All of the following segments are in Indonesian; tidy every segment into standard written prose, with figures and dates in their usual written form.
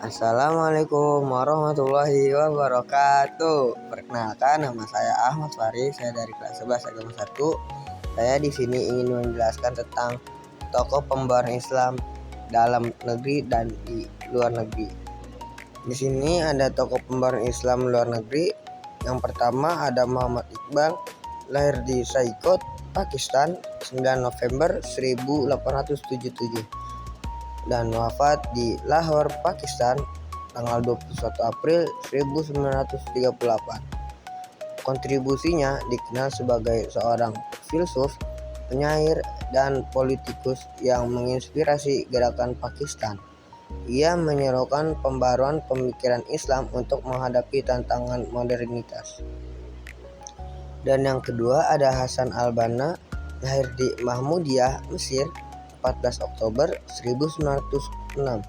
Assalamualaikum warahmatullahi wabarakatuh. Perkenalkan, nama saya Ahmad Faris. Saya dari kelas 11 agama 1. Saya di sini ingin menjelaskan tentang tokoh pembaharu Islam dalam negeri dan di luar negeri. Di sini ada tokoh pembaharu Islam luar negeri. Yang pertama ada Muhammad Iqbal, lahir di Sialkot, Pakistan, 9 November 1877. Dan wafat di Lahore, Pakistan, tanggal 21 April 1938. Kontribusinya dikenal sebagai seorang filsuf, penyair, dan politikus yang menginspirasi gerakan Pakistan. Ia menyerukan pembaruan pemikiran Islam untuk menghadapi tantangan modernitas. Dan yang kedua ada Hasan al-Banna, lahir di Mahmudiyah, Mesir, 14 Oktober 1906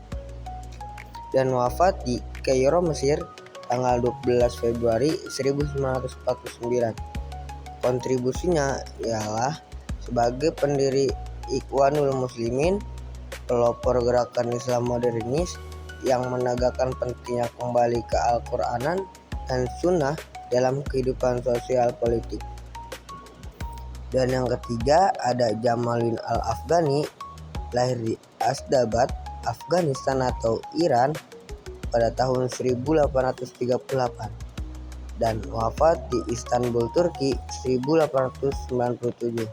dan wafat di Kairo, Mesir, tanggal 12 Februari 1949. Kontribusinya ialah sebagai pendiri Ikhwanul Muslimin, pelopor gerakan Islam modernis yang menegakkan pentingnya kembali ke Al-Quranan dan Sunnah dalam kehidupan sosial politik. Dan yang ketiga ada Jamaluddin Al-Afghani, lahir di Ashdabad, Afghanistan atau Iran pada tahun 1838 dan wafat di Istanbul, Turki, 1897.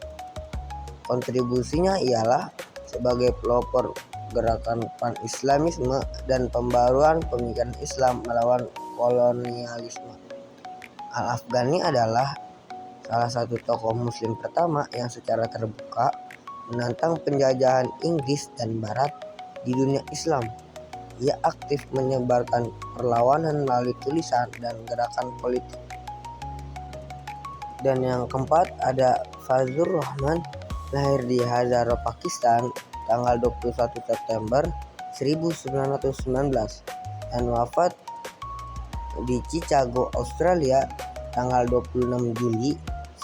Kontribusinya ialah sebagai pelopor gerakan pan-Islamisme dan pembaruan pemikiran Islam melawan kolonialisme. Al-Afghani adalah salah satu tokoh muslim pertama yang secara terbuka menantang penjajahan Inggris dan Barat di dunia Islam. Ia aktif menyebarkan perlawanan melalui tulisan dan gerakan politik. Dan yang keempat ada Fazlur Rahman, lahir di Hazara, Pakistan, tanggal 21 September 1919 dan wafat di Chicago, Australia, tanggal 26 Juli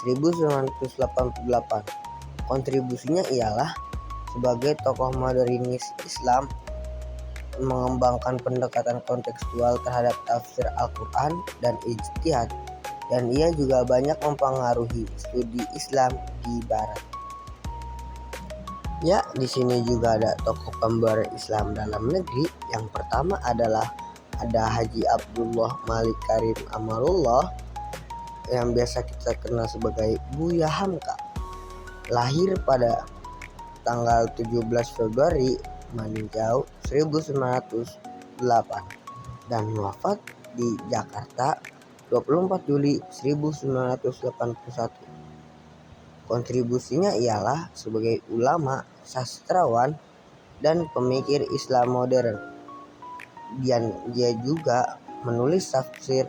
1988. Kontribusinya ialah sebagai tokoh modernis Islam mengembangkan pendekatan kontekstual terhadap tafsir Al-Quran dan ijtihad, dan ia juga banyak mempengaruhi studi Islam di Barat. Ya, di sini juga ada tokoh pembaharu Islam dalam negeri. Yang pertama adalah ada Haji Abdullah Malik Karim Amarullah yang biasa kita kenal sebagai Buya Hamka. Lahir pada tanggal 17 Februari meninjau 1908 dan wafat di Jakarta 24 Juli 1981. Kontribusinya ialah sebagai ulama, sastrawan, dan pemikir Islam modern. Dan dia juga menulis tafsir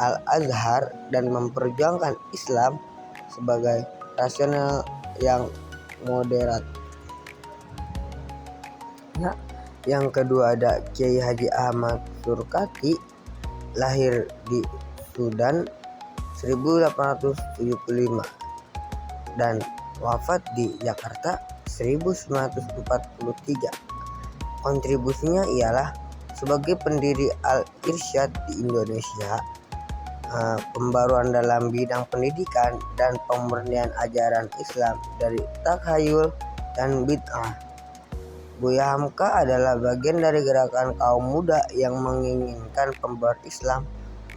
Al-Azhar dan memperjuangkan Islam sebagai rasional yang moderat. Nah, yang kedua ada Kiai Haji Ahmad Surkati, lahir di Sudan 1875 dan wafat di Jakarta 1943. Kontribusinya ialah sebagai pendiri Al-Irsyad di Indonesia, pembaruan dalam bidang pendidikan dan pemurnian ajaran Islam dari takhayul dan bid'ah. Buya Hamka adalah bagian dari gerakan kaum muda yang menginginkan pembaharuan Islam,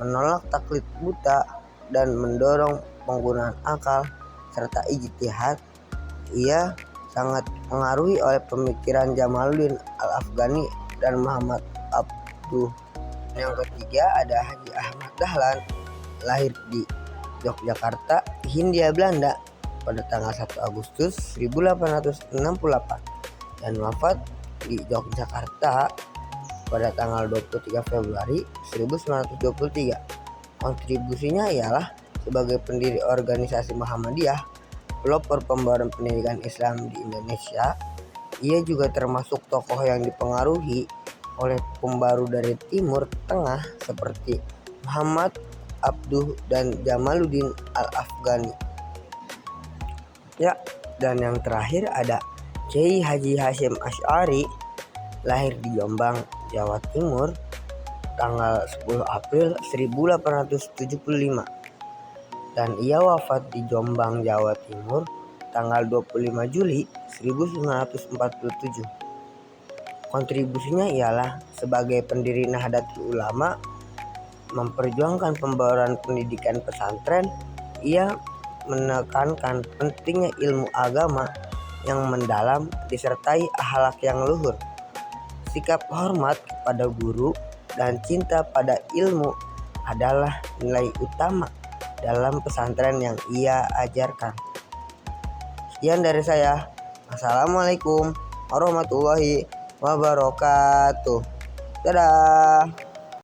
menolak taklid buta, dan mendorong penggunaan akal serta ijtihad. Ia sangat pengaruhi oleh pemikiran Jamaluddin Al-Afghani dan Muhammad Abduh. Yang ketiga ada Haji Ahmad Dahlan, lahir di Yogyakarta, Hindia Belanda pada tanggal 1 Agustus 1868 dan wafat di Yogyakarta pada tanggal 23 Februari 1923. Kontribusinya ialah sebagai pendiri organisasi Muhammadiyah, pelopor pembaruan pendidikan Islam di Indonesia. Ia juga termasuk tokoh yang dipengaruhi oleh pembaru dari Timur Tengah seperti Muhammad Abduh dan Jamaluddin Al-Afghani. Ya, dan yang terakhir ada Kiai Haji Hasyim Asy'ari, lahir di Jombang, Jawa Timur tanggal 10 April 1875 dan ia wafat di Jombang, Jawa Timur tanggal 25 Juli 1947. Kontribusinya ialah sebagai pendiri Nahdlatul Ulama, memperjuangkan pembaruan pendidikan pesantren. Ia menekankan pentingnya ilmu agama yang mendalam disertai akhlak yang luhur. Sikap hormat kepada guru dan cinta pada ilmu adalah nilai utama dalam pesantren yang ia ajarkan. Sekian dari saya. Assalamualaikum warahmatullahi wabarakatuh. Dadah.